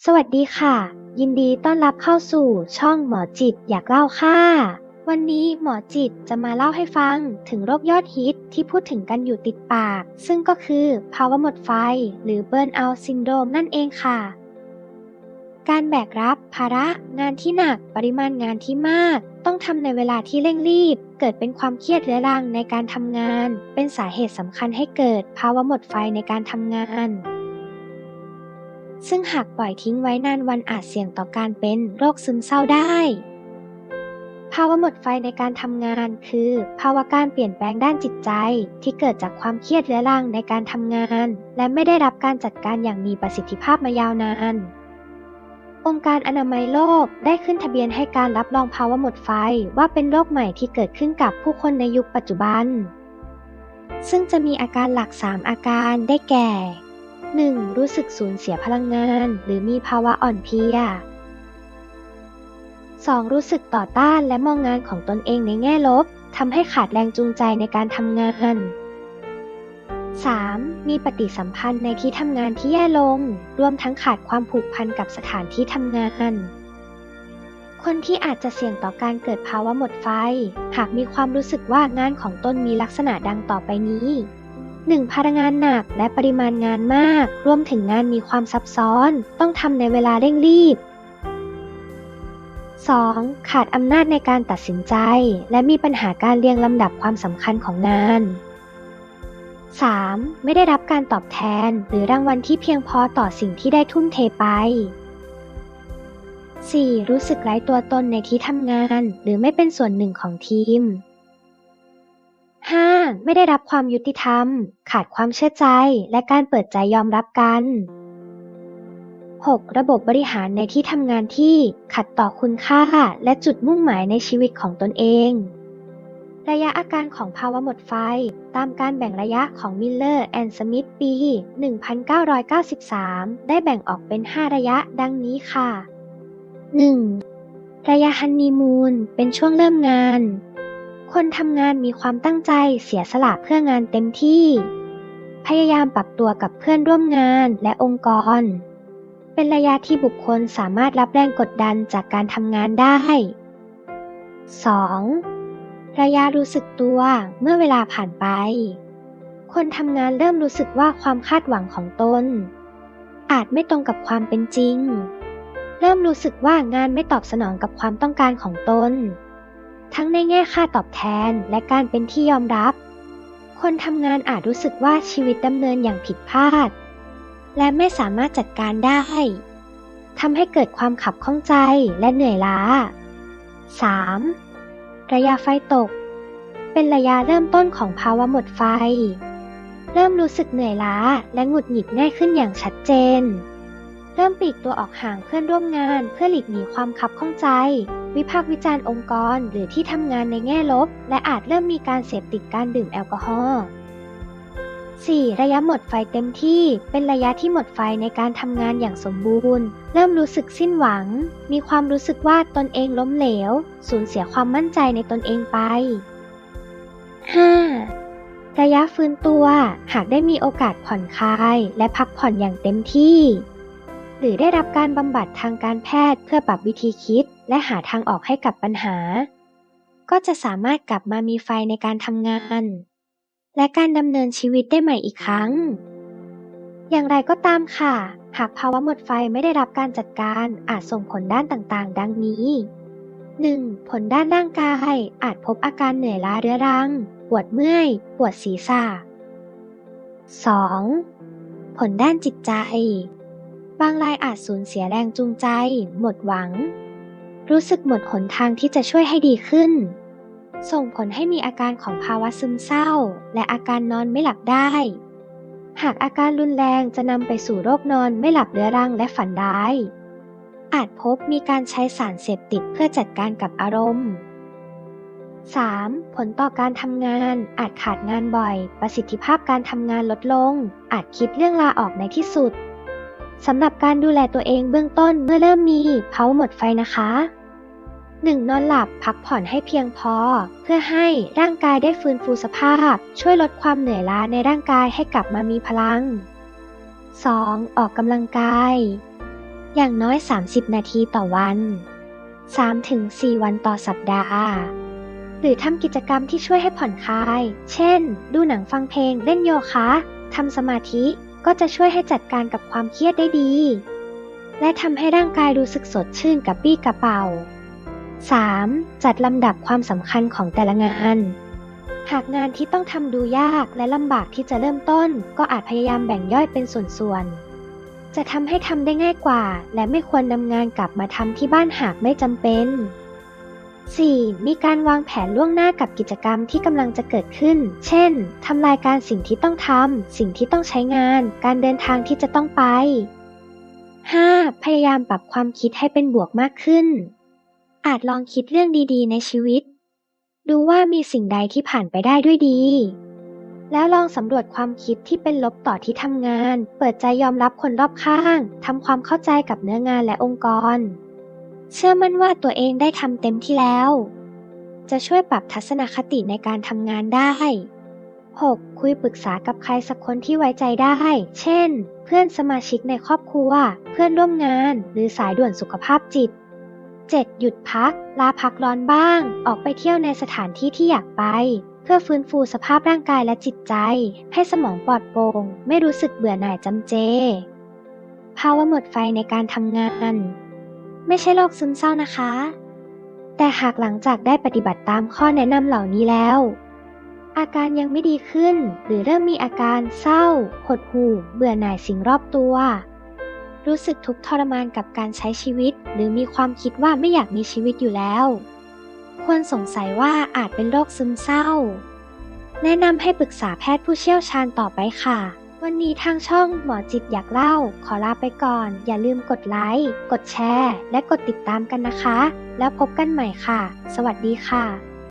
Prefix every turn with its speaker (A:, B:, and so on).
A: สวัสดีค่ะยินดีต้อนรับเข้าสู่ช่องหมอจิตอยากเล่าค่ะวันนี้หมอจิตจะมาเล่าให้ฟังถึงโรคยอดฮิตที่พูดถึงกันอยู่ติดปากซึ่งก็คือภาวะหมดไฟหรือ Burnout Syndrome นั่นเองค่ะการแบกรับภาระงานที่หนักปริมาณงานที่มากต้องทำในเวลาที่เร่งรีบเกิดเป็นความเครียดเรื้อรังในการทำงานเป็นสาเหตุสำคัญให้เกิดภาวะหมดไฟในการทำงานซึ่งหากปล่อยทิ้งไว้นานวันอาจเสี่ยงต่อการเป็นโรคซึมเศร้าได้ภาวะหมดไฟในการทำงานคือภาวะการเปลี่ยนแปลงด้านจิตใจที่เกิดจากความเครียดเรื้อรังในการทำงานและไม่ได้รับการจัดการอย่างมีประสิทธิภาพมายาวนานองค์การอนามัยโลกได้ขึ้นทะเบียนให้การรับรองภาวะหมดไฟว่าเป็นโรคใหม่ที่เกิดขึ้นกับผู้คนในยุคปัจจุบันซึ่งจะมีอาการหลัก3อาการได้แก่ 1. รู้สึกสูญเสียพลังงานหรือมีภาวะอ่อนเพลีย 2. รู้สึกต่อต้านและมองงานของตนเองในแง่ลบทำให้ขาดแรงจูงใจในการทำงาน 3. มีปฏิสัมพันธ์ในที่ทำงานที่แย่ลงรวมทั้งขาดความผูกพันกับสถานที่ทำงานคนที่อาจจะเสี่ยงต่อการเกิดภาวะหมดไฟหากมีความรู้สึกว่างานของตนมีลักษณะดังต่อไปนี้ 1. พลังงานหนักและปริมาณงานมากรวมถึงงานมีความซับซ้อนต้องทำในเวลาเร่งรีบ 2. ขาดอำนาจในการตัดสินใจและมีปัญหาการเรียงลำดับความสำคัญของงาน 3. ไม่ได้รับการตอบแทนหรือรางวัลที่เพียงพอต่อสิ่งที่ได้ทุ่มเทไป 4. รู้สึกไร้ตัวตนในที่ทำงานหรือไม่เป็นส่วนหนึ่งของทีม 5. ไม่ได้รับความยุติธรรมขาดความเชื่อใจและการเปิดใจยอมรับกัน 6. ระบบบริหารในที่ทำงานที่ขัดต่อคุณค่าและจุดมุ่งหมายในชีวิตของตนเองระยะอาการของภาวะหมดไฟตามการแบ่งระยะของมิลเลอร์แอนด์สมิธปี 1993 ได้แบ่งออกเป็น 5 ระยะดังนี้ค่ะ 1. ระยะฮันนีมูนเป็นช่วงเริ่มงานคนทำงานมีความตั้งใจเสียสละเพื่องานเต็มที่พยายามปรับตัวกับเพื่อนร่วมงานและองค์กรเป็นระยะที่บุคคลสามารถรับแรงกดดันจากการทำงานได้ 2. ระยะรู้สึกตัวเมื่อเวลาผ่านไปคนทำงานเริ่มรู้สึกว่าความคาดหวังของตนอาจไม่ตรงกับความเป็นจริงเริ่มรู้สึกว่างานไม่ตอบสนองกับความต้องการของตนทั้งในแง่ค่าตอบแทนและการเป็นที่ยอมรับคนทำงานอาจรู้สึกว่าชีวิตดำเนินอย่างผิดพลาดและไม่สามารถจัดการได้ทำให้เกิดความขับข้องใจและเหนื่อยล้า 3. ระยะไฟตกเป็นระยะเริ่มต้นของภาวะหมดไฟเริ่มรู้สึกเหนื่อยล้าและหงุดหงิดง่ายขึ้นอย่างชัดเจนเริ่มปลีกตัวออกห่างเพื่อนร่วมงานเพื่อหลีกหนีความคับข้องใจวิพากษ์วิจารณ์องค์กรหรือที่ทำงานในแง่ลบและอาจเริ่มมีการเสพติดการดื่มแอลกอฮอล์ 4. ระยะหมดไฟเต็มที่เป็นระยะที่หมดไฟในการทำงานอย่างสมบูรณ์เริ่มรู้สึกสิ้นหวังมีความรู้สึกว่าตนเองล้มเหลวสูญเสียความมั่นใจในตนเองไป 5. ระยะฟื้นตัวหากได้มีโอกาสผ่อนคลายและพักผ่อนอย่างเต็มที่หรือได้รับการบำบัดทางการแพทย์เพื่อปรับวิธีคิดและหาทางออกให้กับปัญหาก็จะสามารถกลับมามีไฟในการทำงานและการดำเนินชีวิตได้ใหม่อีกครั้งอย่างไรก็ตามค่ะหากภาวะหมดไฟไม่ได้รับการจัดการอาจส่งผลด้านต่างๆดังนี้ 1. ผลด้านร่างกายอาจพบอาการเหนื่อยล้าเรื้อรังปวดเมื่อยปวดศีรษะ 2. ผลด้านจิตใจบางรายอาจสูญเสียแรงจูงใจหมดหวังรู้สึกหมดหนทางที่จะช่วยให้ดีขึ้นส่งผลให้มีอาการของภาวะซึมเศร้าและอาการนอนไม่หลับได้หากอาการรุนแรงจะนำไปสู่โรคนอนไม่หลับเรื้อรังและฝันร้ายอาจพบมีการใช้สารเสพติดเพื่อจัดการกับอารมณ์ 3. ผลต่อการทำงานอาจขาดงานบ่อยประสิทธิภาพการทำงานลดลงอาจคิดเรื่องลาออกในที่สุดสำหรับการดูแลตัวเองเบื้องต้นเมื่อเริ่มมีภาวะหมดไฟนะคะ 1. นอนหลับพักผ่อนให้เพียงพอเพื่อให้ร่างกายได้ฟื้นฟูสภาพช่วยลดความเหนื่อยล้าในร่างกายให้กลับมามีพลัง 2. ออกกำลังกาย อย่างน้อย 30 นาทีต่อวัน 3-4 วันต่อสัปดาห์ หรือทำกิจกรรมที่ช่วยให้ผ่อนคลาย เช่น ดูหนังฟังเพลงเล่นโยคะทำสมาธิก็จะช่วยให้จัดการกับความเครียดได้ดี และทำให้ร่างกายรู้สึกสดชื่นกระปรี้กระเป๋า 3. จัดลำดับความสำคัญของแต่ละงาน หากงานที่ต้องทำดูยากและลำบากที่จะเริ่มต้นก็อาจพยายามแบ่งย่อยเป็นส่วนๆ จะทำให้ทำได้ง่ายกว่าและไม่ควรนำงานกลับมาทำที่บ้านหากไม่จำเป็น 4. มีการวางแผนล่วงหน้ากับกิจกรรมที่กำลังจะเกิดขึ้น เช่น ทำรายการสิ่งที่ต้องทำ สิ่งที่ต้องใช้งาน การเดินทางที่จะต้องไป 5. พยายามปรับความคิดให้เป็นบวกมากขึ้น อาจลองคิดเรื่องดีๆในชีวิต ดูว่ามีสิ่งใดที่ผ่านไปได้ด้วยดี แล้วลองสำรวจความคิดที่เป็นลบต่อที่ทำงาน เปิดใจยอมรับคนรอบข้าง ทำความเข้าใจกับเนื้องานและองค์กร เชื่อมั่นว่าตัวเองได้ทำเต็มที่แล้ว จะช่วยปรับทัศนคติในการทำงานได้ 6. คุยปรึกษากับใครสักคนที่ไว้ใจได้ เช่น เพื่อนสมาชิกในครอบครัว เพื่อนร่วมงาน หรือสายด่วนสุขภาพจิต 7. หยุดพัก ลาพักร้อนบ้าง ออกไปเที่ยวในสถานที่ที่อยากไป เพื่อฟื้นฟูสภาพร่างกายและจิตใจ ให้สมองปลอดโปร่ง ไม่รู้สึกเบื่อหน่ายจำเจ ภาวะหมดไฟในการทำงาน ไม่ใช่โรคซึมเศร้านะคะ แต่หากหลังจากได้ปฏิบัติตามข้อแนะนำเหล่านี้แล้ว อาการยังไม่ดีขึ้น หรือเริ่มมีอาการเศร้า หดหู่ เบื่อหน่ายสิ่งรอบตัว รู้สึกทุกข์ทรมานกับการใช้ชีวิต หรือมีความคิดว่าไม่อยากมีชีวิตอยู่แล้ว ควรสงสัยว่าอาจเป็นโรคซึมเศร้า แนะนำให้ปรึกษาแพทย์ผู้เชี่ยวชาญต่อไปค่ะ วันนี้ทางช่องหมอจิตอยากเล่าขอลาไปก่อน อย่าลืมกดไลค์ กดแชร์ และกดติดตามกันนะคะ แล้วพบกันใหม่ค่ะ สวัสดีค่ะ